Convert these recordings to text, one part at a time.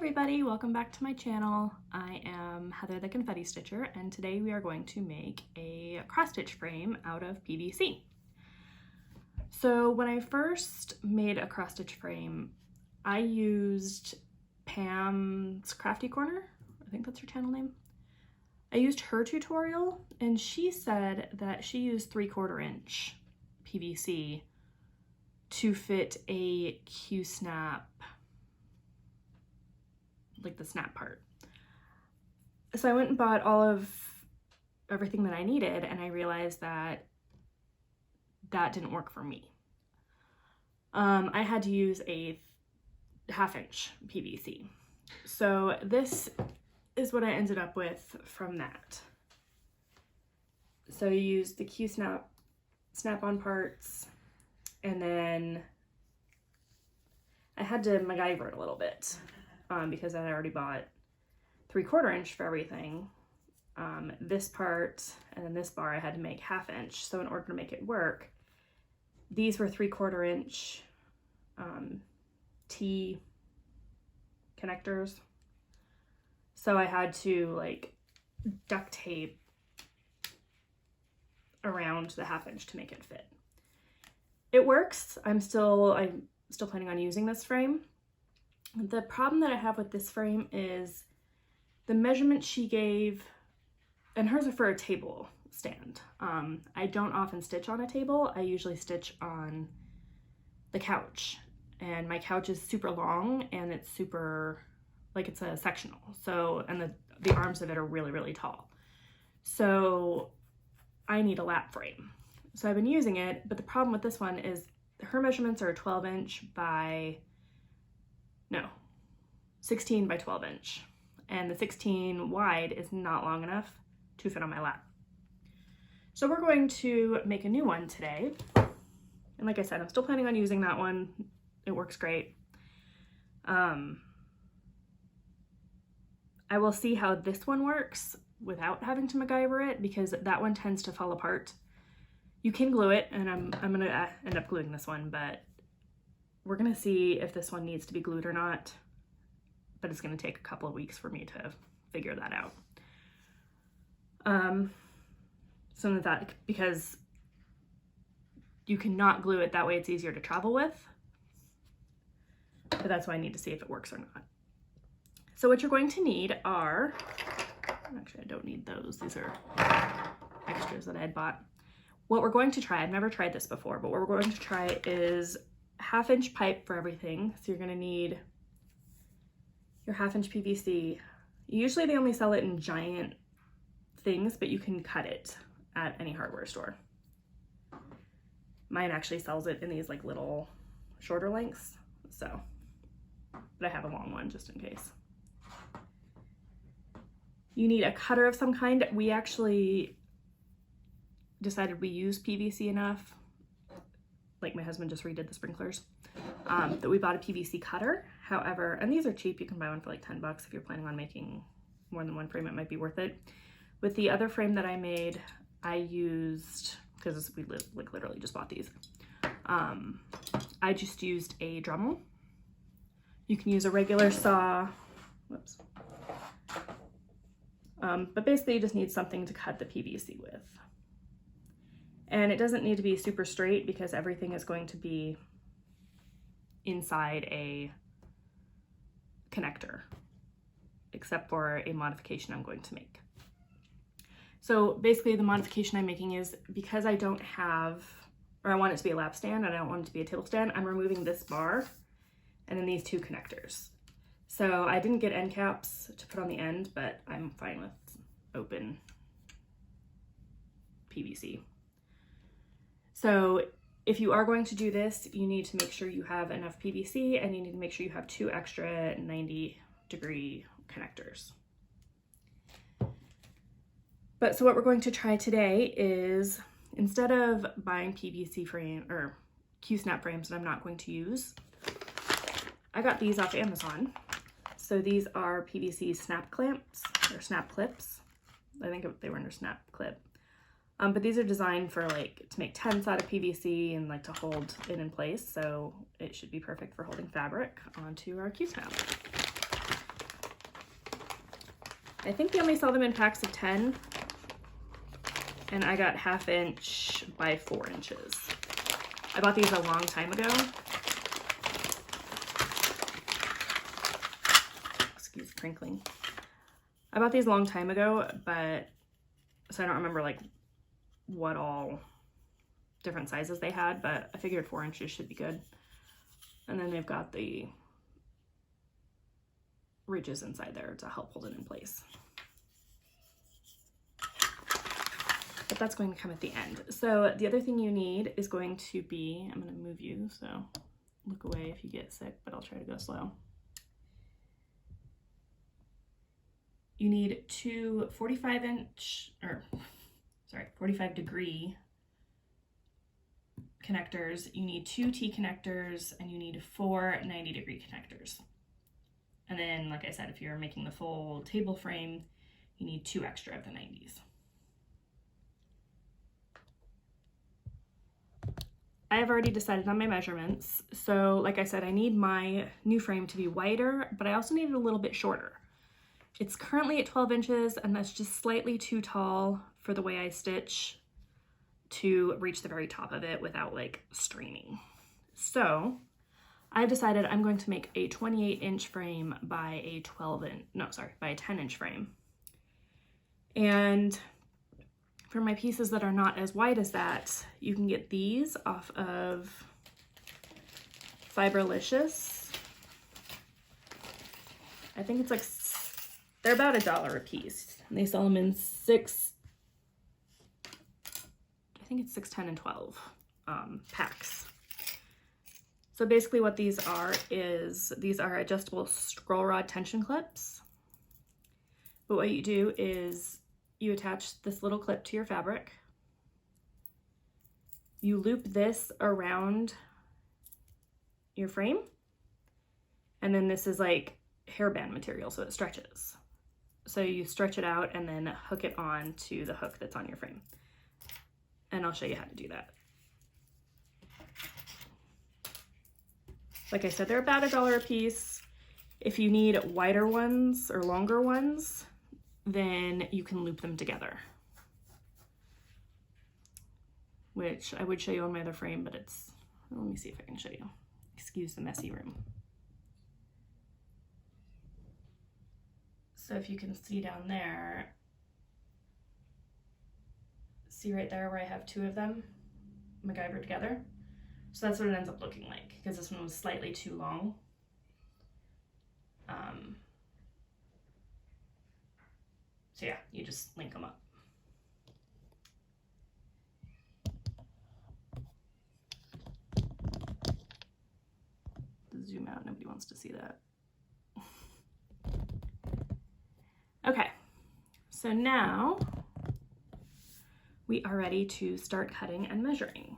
everybody, welcome back to my channel. I am Heather the Confetti Stitcher, and today we are going to make a cross stitch frame out of PVC. So when I first made a cross stitch frame, I used Pam's Crafty Corner. I think that's her channel name. I used her tutorial, and she said that she used 3/4 inch PVC to fit a Q-snap, like the snap part. So I went and bought all of everything that I needed, and I realized that that didn't work for me. I had to use a 1/2 inch PVC. So this is what I ended up with from that. So you use the Q-snap snap-on parts, and then I had to MacGyver it a little bit because I already bought 3/4 inch for everything. This part and then this bar I had to make 1/2 inch. So in order to make it work, these were 3/4 inch T connectors. So I had to like duct tape around the 1/2 inch to make it fit. It works. I'm still planning on using this frame. The problem that I have with this frame is the measurement she gave, and hers are for a table stand. I don't often stitch on a table. I usually stitch on the couch, and my couch is super long and it's super, like it's a sectional. So, and the arms of it are really, really tall. So I need a lap frame. So I've been using it, but the problem with this one is her measurements are 12 inch by, no, 16 by 12 inch. And the 16 wide is not long enough to fit on my lap. So we're going to make a new one today. And like I said, I'm still planning on using that one. It works great. I will see how this one works without having to MacGyver it, because that one tends to fall apart. You can glue it, and I'm gonna end up gluing this one, but we're gonna see if this one needs to be glued or not. But it's gonna take a couple of weeks for me to figure that out. So that, because you cannot glue it, that way it's easier to travel with. But that's why I need to see if it works or not. So what you're going to need are, actually I don't need those, these are extras that I had bought. What we're going to try, I've never tried this before, but what we're going to try is 1/2 inch pipe for everything. So you're gonna need your 1/2 inch PVC. Usually they only sell it in giant things, but you can cut it at any hardware store. Mine actually sells it in these like little shorter lengths, so, but I have a long one just in case. You need a cutter of some kind. We actually decided we use PVC enough, like my husband just redid the sprinklers, that we bought a PVC cutter. However, and these are cheap, you can buy one for like 10 bucks if you're planning on making more than one frame, it might be worth it. With the other frame that I made, I used, because we literally just bought these, I just used a Dremel. You can use a regular saw, whoops. But basically you just need something to cut the PVC with. And it doesn't need to be super straight because everything is going to be inside a connector, except for a modification I'm going to make. So basically the modification I'm making is, because I don't have, or I want it to be a lap stand and I don't want it to be a table stand, I'm removing this bar and then these two connectors. So I didn't get end caps to put on the end, but I'm fine with open PVC. So if you are going to do this, you need to make sure you have enough PVC, and you need to make sure you have 2 extra 90-degree connectors. But so what we're going to try today is, instead of buying PVC frame or Q-snap frames that I'm not going to use, I got these off Amazon. So these are PVC snap clamps or snap clips. I think they were under snap clip. But these are designed for like to make tents out of PVC and like to hold it in place. So it should be perfect for holding fabric onto our Q-snap. I think they only sell them in packs of 10. And I got 1/2 inch by 4 inches. I bought these a long time ago. Excuse crinkling. I bought these a long time ago, but so I don't remember like what all different sizes they had, but I figured 4 inches should be good. And then they've got the ridges inside there to help hold it in place. But that's going to come at the end. So the other thing you need is going to be, I'm going to move you, so look away if you get sick, but I'll try to go slow. You need two 45 degree connectors. You need 2 T connectors, and you need 4 90-degree connectors. And then, like I said, if you're making the full table frame, you need 2 extra of the 90s. I have already decided on my measurements. So like I said, I need my new frame to be wider, but I also need it a little bit shorter. It's currently at 12 inches, and that's just slightly too tall for the way I stitch to reach the very top of it without like straining. So I've decided I'm going to make a 28-inch frame by a 10-inch frame. And for my pieces that are not as wide as that, you can get these off of Fiberlicious. I think it's like, they're about $1 a piece. And they sell them in 6, I think it's 6, 10, and 12 packs. So basically what these are is, these are adjustable scroll rod tension clips. But what you do is you attach this little clip to your fabric. You loop this around your frame. And then this is like hairband material, so it stretches. So you stretch it out and then hook it on to the hook that's on your frame. And I'll show you how to do that. Like I said, they're about $1 a piece. If you need wider ones or longer ones, then you can loop them together, which I would show you on my other frame, but it's, let me see if I can show you. Excuse the messy room. So if you can see down there, see right there where I have 2 of them MacGyvered together? So that's what it ends up looking like, because this one was slightly too long. So yeah, you just link them up. Zoom out, nobody wants to see that. Okay, so now we are ready to start cutting and measuring.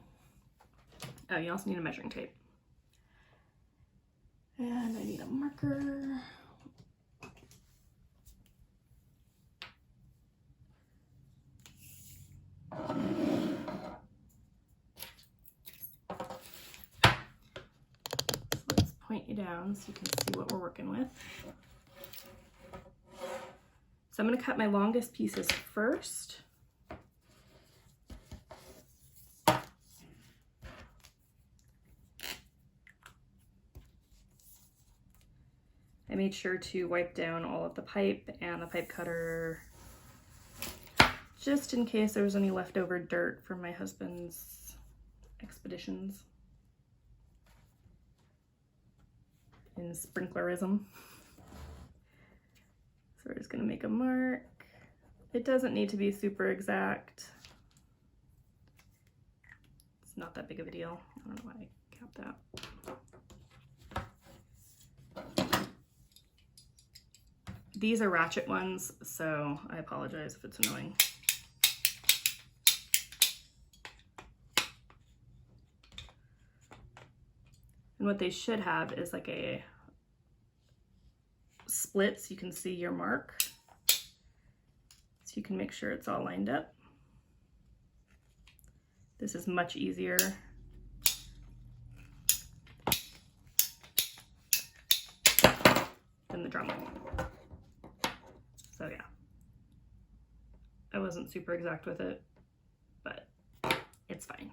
Oh, you also need a measuring tape. And I need a marker. So let's point you down so you can see what we're working with. So I'm going to cut my longest pieces first. I made sure to wipe down all of the pipe and the pipe cutter just in case there was any leftover dirt from my husband's expeditions in sprinklerism. So we're just gonna make a mark. It doesn't need to be super exact. It's not that big of a deal. I don't know why I capped that. These are ratchet ones, so I apologize if it's annoying. And what they should have is like a split so you can see your mark. So you can make sure it's all lined up. This is much easier than the Dremel. So yeah, wasn't super exact with it, but it's fine.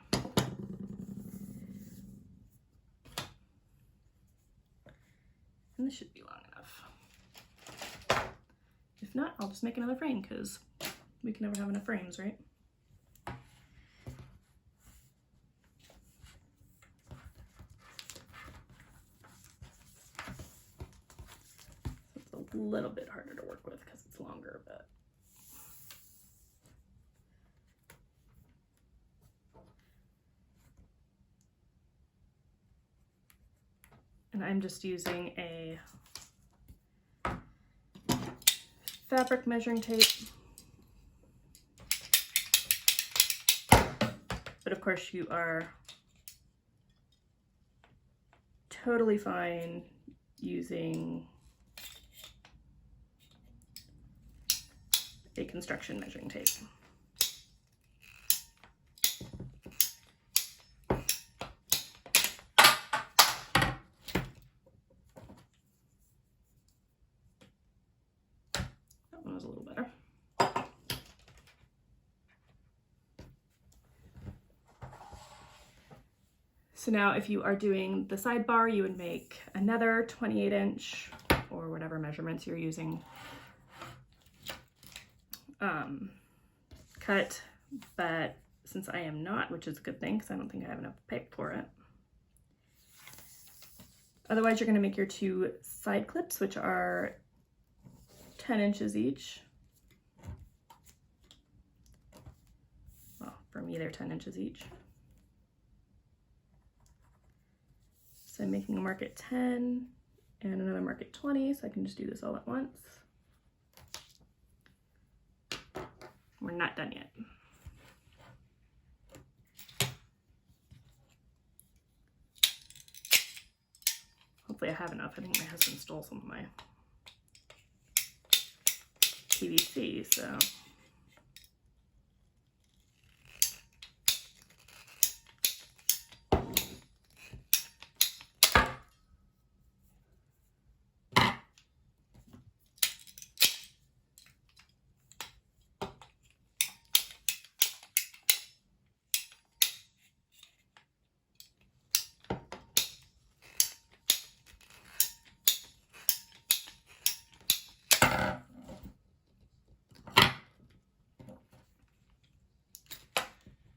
And this should be long enough. If not, I'll just make another frame because we can never have enough frames, right? It's a little bit harder to work with because it's longer, but and I'm just using a fabric measuring tape. But of course you are totally fine using a construction measuring tape. That one was a little better. So now if you are doing the sidebar, you would make another 28-inch or whatever measurements you're using cut, but since I am not, which is a good thing because I don't think I have enough pipe for it. Otherwise you're going to make your two side clips, which are 10 inches each. Well, for me they're 10 inches each. So I'm making a mark at 10 and another mark at 20, so I can just do this all at once. We're not done yet. Hopefully I have enough. I think my husband stole some of my PVC, so.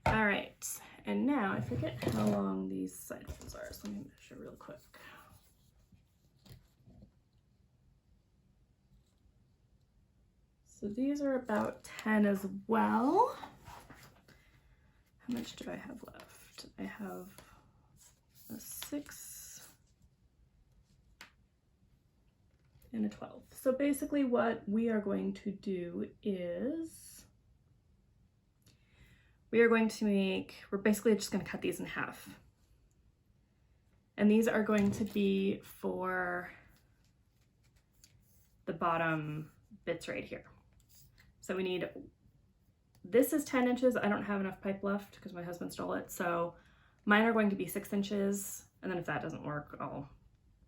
All right, and now I forget how long these side folds are, so let me measure real quick. So these are about 10 as well. How much do I have left? I have a 6 and a 12. So basically what we are going to do is we're basically just going to cut these in half. And these are going to be for the bottom bits right here. So we need, this is 10 inches. I don't have enough pipe left because my husband stole it. So mine are going to be 6 inches. And then if that doesn't work, I'll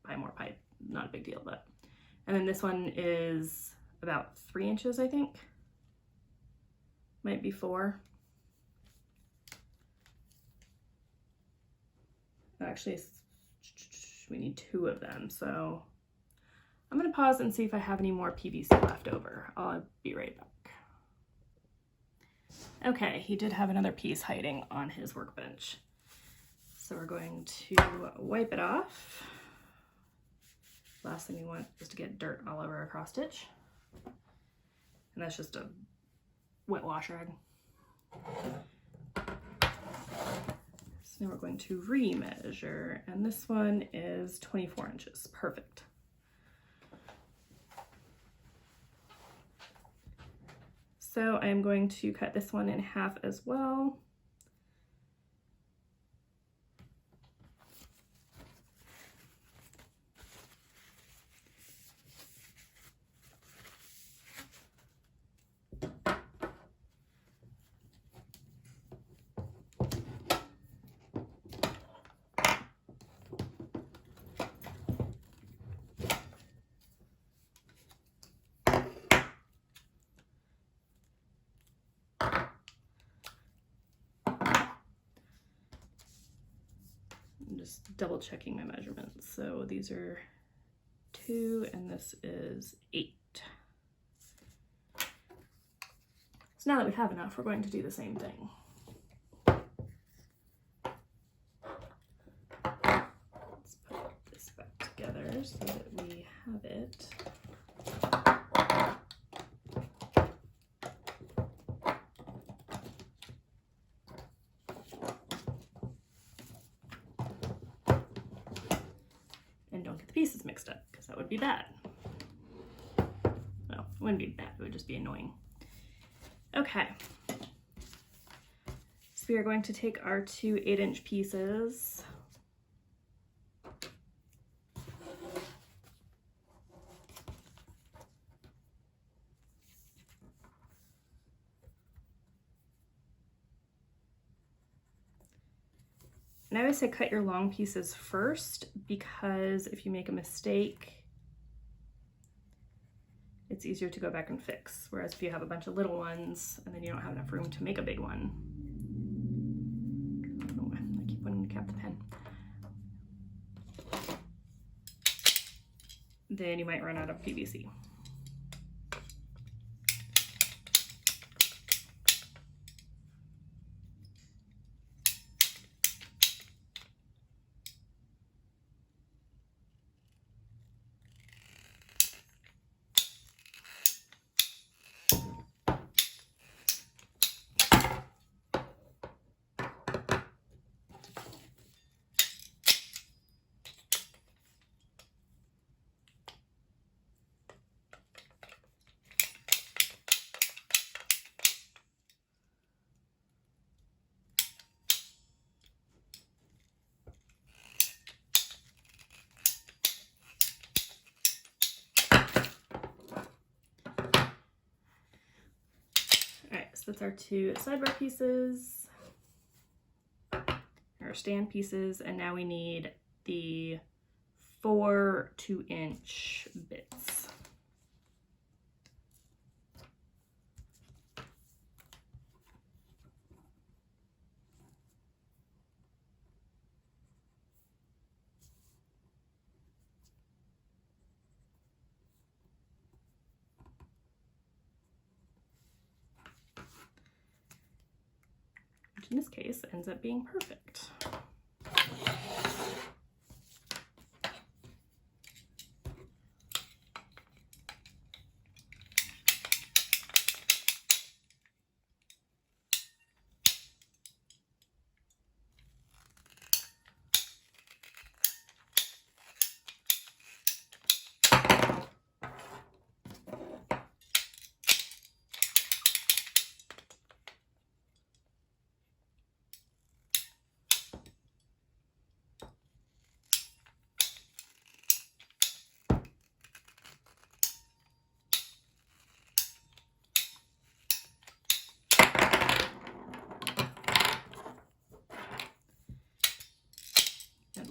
buy more pipe. Not a big deal, but. And then this one is about 3 inches, I think. Might be 4. Actually, we need 2 of them, so I'm gonna pause and see if I have any more PVC left over. I'll be right back. Okay, he did have another piece hiding on his workbench. So we're going to wipe it off. Last thing we want is to get dirt all over our cross stitch. And that's just a wet wash rag. So now we're going to remeasure, and this one is 24 inches. Perfect. So I'm going to cut this one in half as well. just double checking my measurements. So these are 2 and this is 8. So now that we have enough, we're going to do the same thing. Let's put this back together so that we have it. And don't get the pieces mixed up, because that would be bad. Well, it wouldn't be bad, it would just be annoying. Okay, so we are going to take our 2 8-inch pieces. And I always say cut your long pieces first, because if you make a mistake, it's easier to go back and fix. Whereas if you have a bunch of little ones and then you don't have enough room to make a big one. Oh, I keep wanting to cap the pen. Then you might run out of PVC. That's our 2 sidebar pieces, our stand pieces, and now we need the 4 2-inch bits. In this case, ends up being perfect.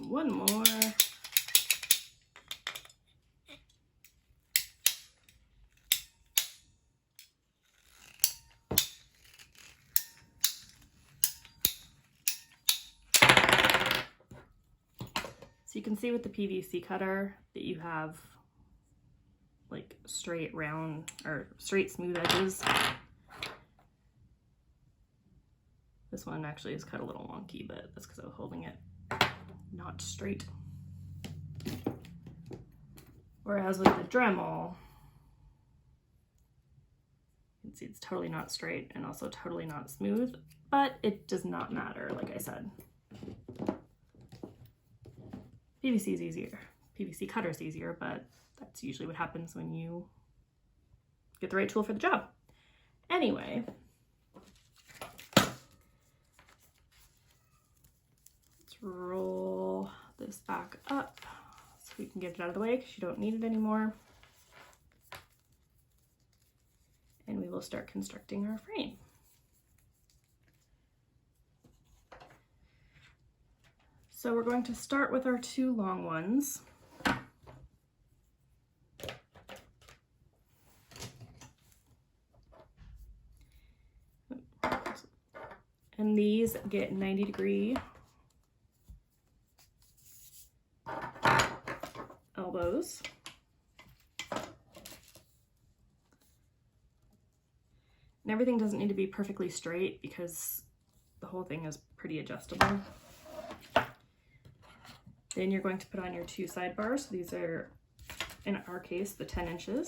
One more. So you can see with the PVC cutter that you have like straight round or straight smooth edges. This one actually is cut a little wonky, but that's because I was holding it not straight. Whereas with the Dremel, you can see it's totally not straight and also totally not smooth, but it does not matter, like I said. PVC is easier. PVC cutter is easier, but that's usually what happens when you get the right tool for the job. Anyway, let's roll this back up so we can get it out of the way because you don't need it anymore. And we will start constructing our frame. So we're going to start with our 2 long ones. And these get 90-degree elbows. And everything doesn't need to be perfectly straight because the whole thing is pretty adjustable. Then you're going to put on your 2 sidebars. So these are, in our case, the 10 inches.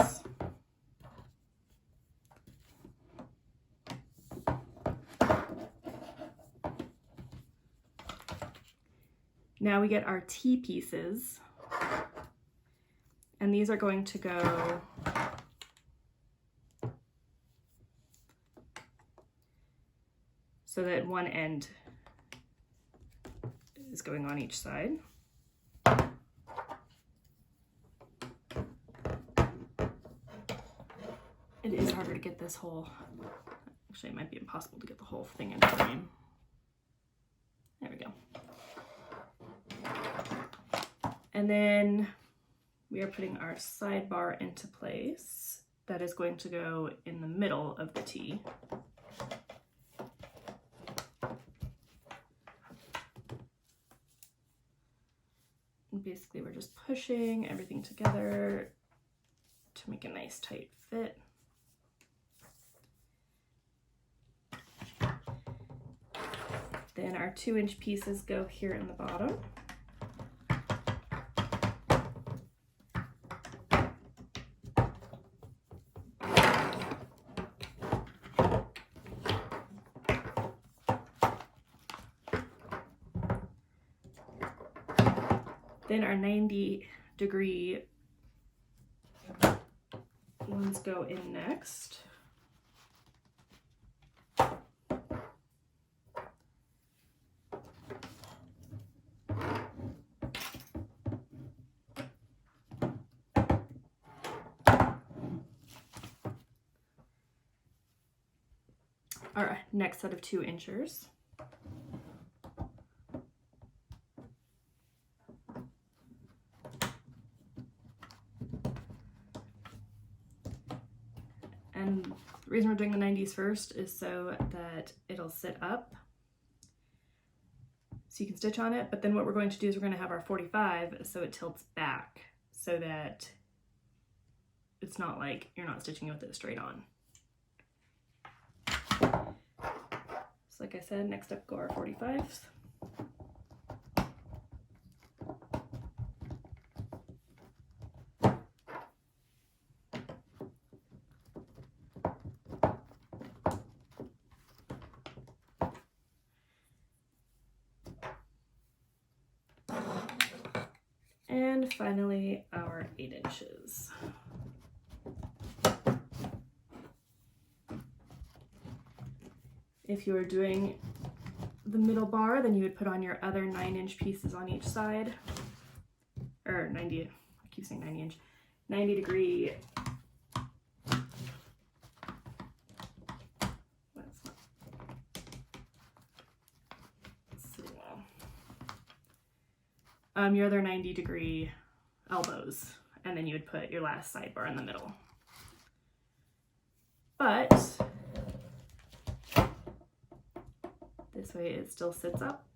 Now we get our T-pieces, and these are going to go so that one end is going on each side. It is harder to get this whole, actually it might be impossible to get the whole thing in frame. There we go. And then we are putting our sidebar into place. That is going to go in the middle of the T. And basically we're just pushing everything together to make a nice tight fit. Then our 2-inch pieces go here in the bottom. Then our 90-degree ones go in next. Our next set of 2 inchers. And the reason we're doing the 90s first is so that it'll sit up so you can stitch on it. But then what we're going to do is we're going to have our 45 so it tilts back so that it's not like you're not stitching with it straight on. So like I said, next up go our 45s. And finally, our 8 inches. If you were doing the middle bar, then you would put on your other 9-inch pieces on each side. Or 90, I keep saying 90-inch, 90-degree. That's not sitting well. Your other 90-degree elbows, and then you would put your last sidebar in the middle. But this way it still sits up.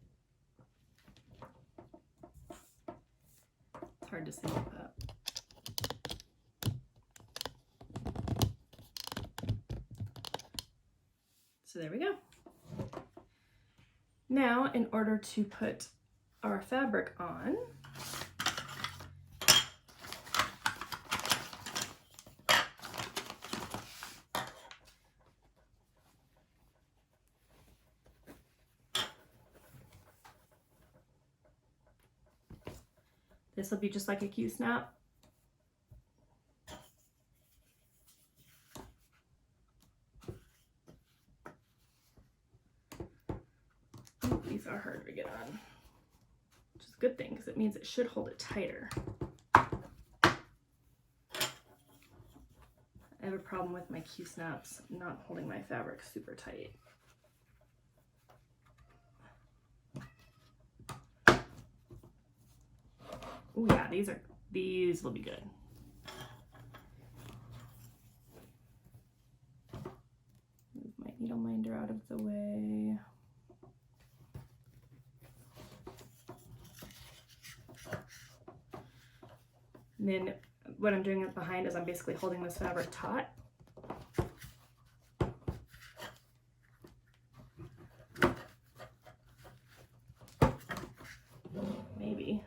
It's hard to see with that. So there we go. Now, in order to put our fabric on, this will be just like a Q-snap. These are hard to get on, which is a good thing because it means it should hold it tighter. I have a problem with my Q-snaps not holding my fabric super tight. Oh yeah, these will be good. Move my needle minder out of the way. And then what I'm doing behind is I'm basically holding this fabric taut. Maybe.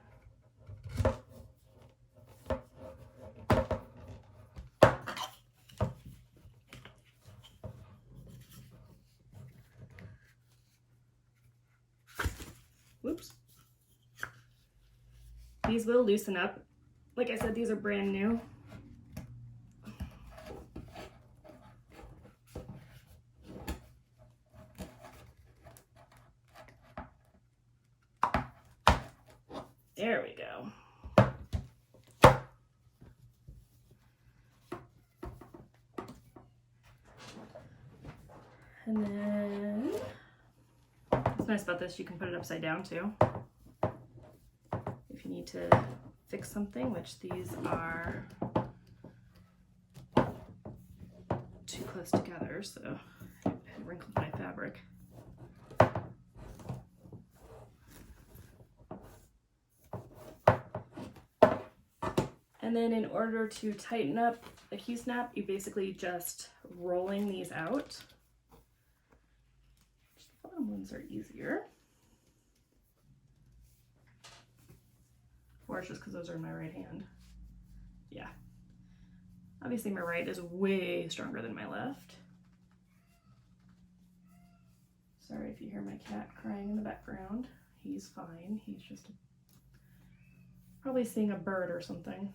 Whoops. These will loosen up. Like I said, these are brand new. There we go. And then, what's nice about this, you can put it upside down too. If you need to fix something, which these are too close together, so I wrinkled my fabric. And then in order to tighten up a Q-snap, you basically just rolling these out. The bottom ones are easier. Or it's just because those are in my right hand. Yeah. Obviously my right is way stronger than my left. Sorry if you hear my cat crying in the background. He's fine. He's just probably seeing a bird or something.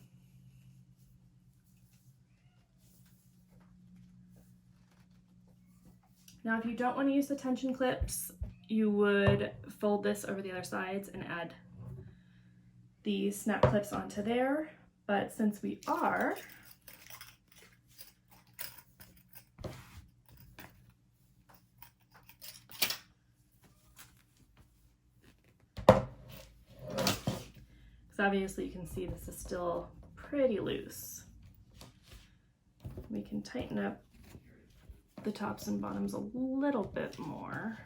Now, if you don't want to use the tension clips, you would fold this over the other sides and add the snap clips onto there. But since we are, because obviously you can see this is still pretty loose, we can tighten up the tops and bottoms a little bit more.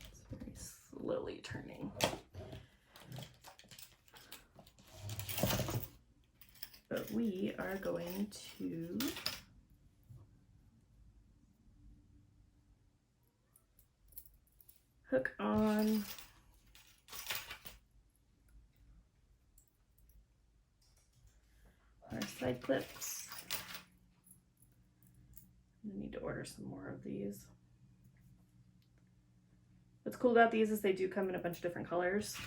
It's very slowly turning. But we are going to hook on our side clips. I need to order some more of these. What's cool about these is they do come in a bunch of different colors.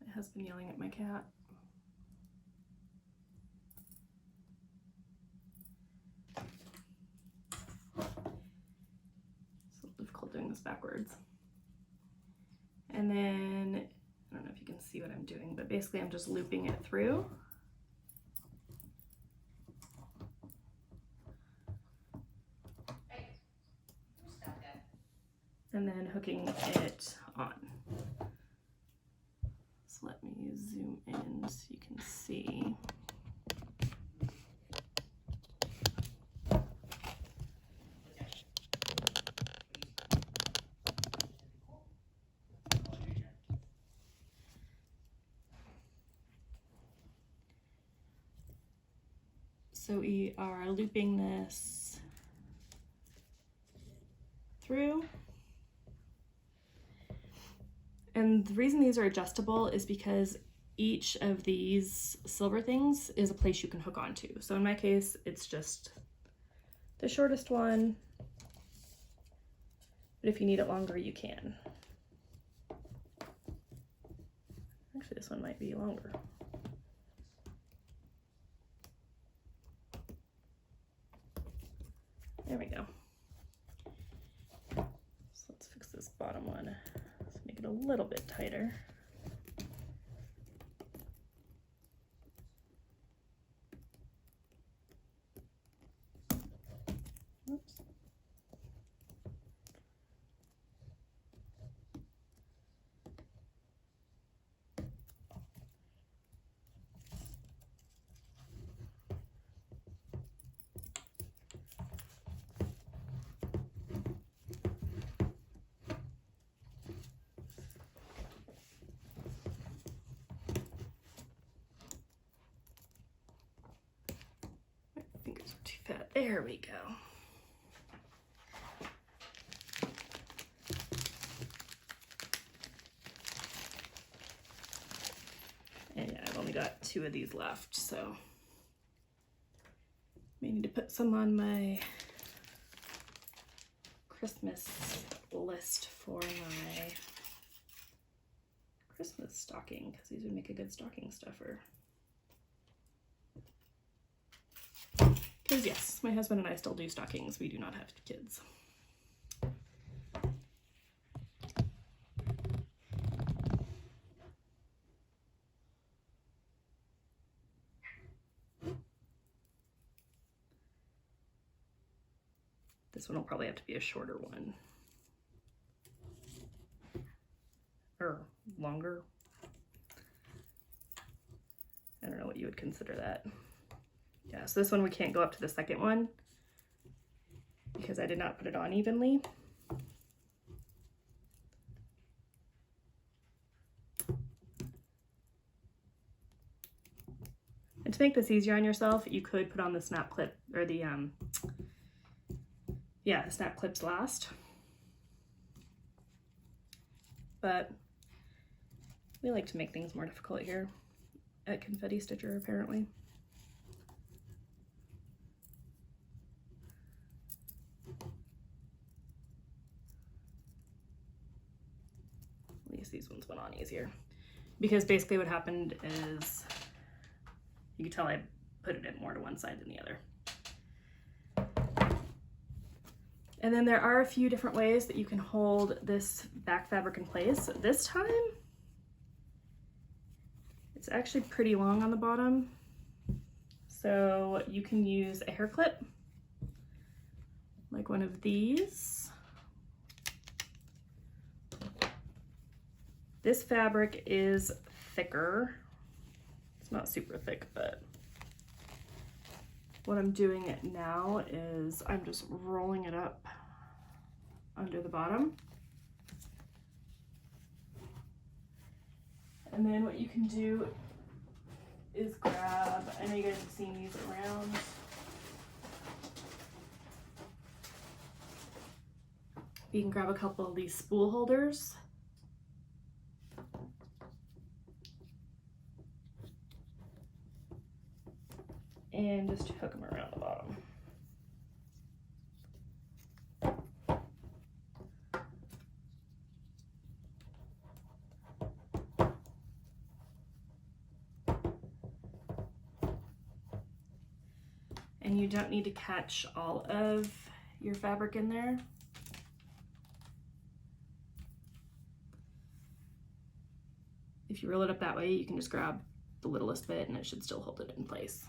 My husband yelling at my cat. Doing this backwards. And then, I don't know if you can see what I'm doing, but basically I'm just looping it through. And then hooking it on. So let me zoom in so you can see. So we are looping this through. And the reason these are adjustable is because each of these silver things is a place you can hook onto. So in my case, it's just the shortest one, but if you need it longer, you can. Actually, this one might be longer. There we go. So let's fix this bottom one. Let's make it a little bit tighter. Oops. Not too fat. There we go. And yeah, I've only got 2 of these left, so may need to put some on my Christmas list for my Christmas stocking, because these would make a good stocking stuffer. Because yes, my husband and I still do stockings. We do not have kids. This one will probably have to be a shorter one. Or longer. I don't know what you would consider that. Yeah, so this one we can't go up to the second one because I did not put it on evenly. And to make this easier on yourself, you could put on the snap clip, or the snap clips last. But we like to make things more difficult here at Confetti Stitcher, apparently. At least these ones went on easier. Because basically what happened is, you can tell I put it in more to one side than the other. And then there are a few different ways that you can hold this back fabric in place. This time, it's actually pretty long on the bottom. So you can use a hair clip, like one of these. This fabric is thicker. It's not super thick, but what I'm doing now is I'm just rolling it up under the bottom. And then what you can do is grab, I know you guys have seen these around. You can grab a couple of these spool holders. And just hook them around the bottom. And you don't need to catch all of your fabric in there. If you roll it up that way, you can just grab the littlest bit and it should still hold it in place.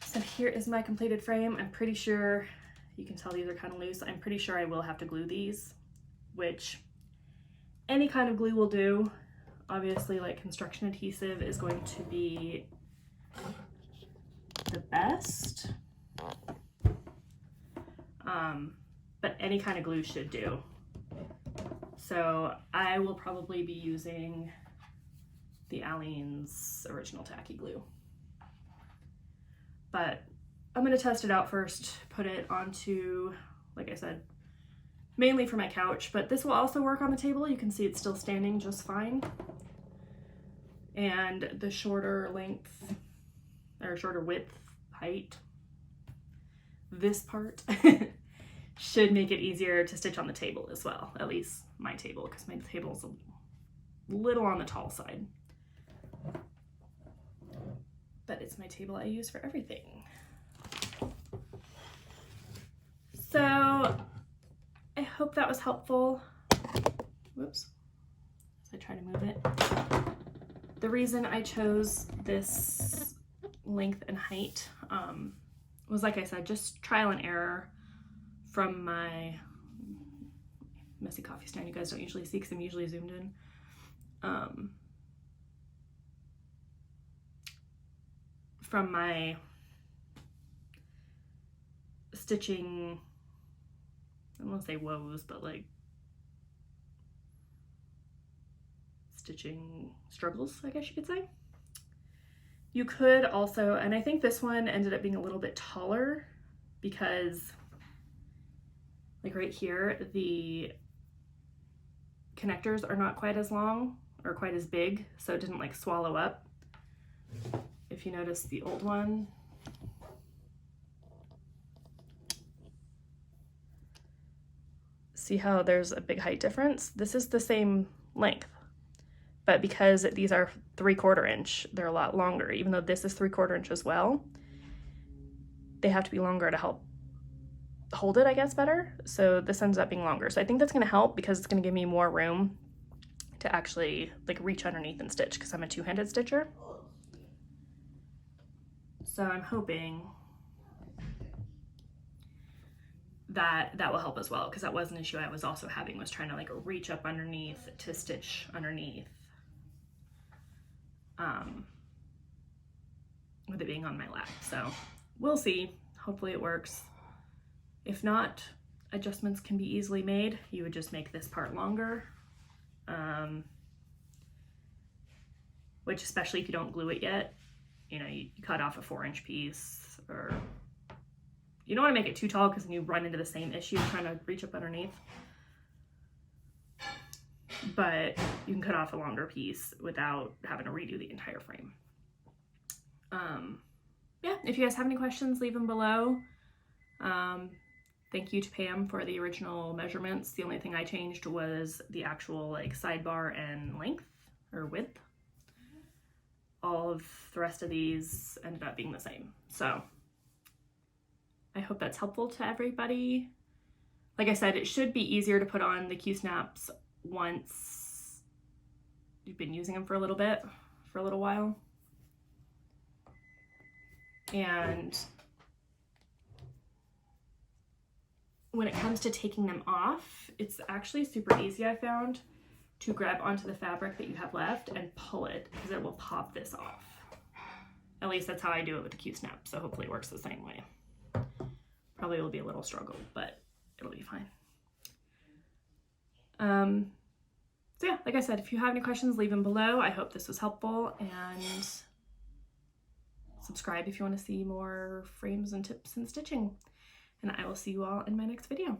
So here is my completed frame. I'm pretty sure, you can tell these are kind of loose. I'm pretty sure I will have to glue these, which any kind of glue will do. Obviously, like construction adhesive is going to be the best. But any kind of glue should do. So I will probably be using the Aleene's original tacky glue. But I'm gonna test it out first, put it onto, like I said, mainly for my couch, but this will also work on the table. You can see it's still standing just fine. And the shorter length, or shorter width, height, this part should make it easier to stitch on the table as well, at least my table, because my table's a little on the tall side. But it's my table I use for everything. So I hope that was helpful. Whoops, as I try to move it. The reason I chose this length and height was, like I said, just trial and error from my messy coffee stand you guys don't usually see because I'm usually zoomed in. From my stitching, I don't want to say woes, but like stitching struggles, I guess you could say. You could also, and I think this one ended up being a little bit taller because like right here, the connectors are not quite as long or quite as big, so it didn't like swallow up. If you notice the old one, see how there's a big height difference? This is the same length, but because these are 3/4 inch, they're a lot longer. Even though this is 3/4 inch as well, they have to be longer to help hold it, I guess, better. So this ends up being longer. So I think that's gonna help because it's gonna give me more room to actually like reach underneath and stitch because I'm a two-handed stitcher. So I'm hoping that that will help as well, because that was an issue I was also having, was trying to like reach up underneath to stitch underneath with it being on my lap. So we'll see. Hopefully it works. If not, adjustments can be easily made. You would just make this part longer, which, especially if you don't glue it yet, you know, you cut off a 4-inch piece, or you don't want to make it too tall because then you run into the same issue trying to reach up underneath. But you can cut off a longer piece without having to redo the entire frame. Yeah, if you guys have any questions, leave them below. Thank you to Pam for the original measurements. The only thing I changed was the actual like sidebar and length or width. All of the rest of these ended up being the same. So I hope that's helpful to everybody. Like I said, it should be easier to put on the Q-snaps once you've been using them for a little bit, for a little while. And when it comes to taking them off, it's actually super easy, I found, to grab onto the fabric that you have left and pull it, because it will pop this off. At least that's how I do it with the Q-snap, so hopefully it works the same way. Probably will be a little struggle, but it'll be fine. So yeah, like I said, if you have any questions, leave them below. I hope this was helpful, and subscribe if you want to see more frames and tips and stitching. And I will see you all in my next video.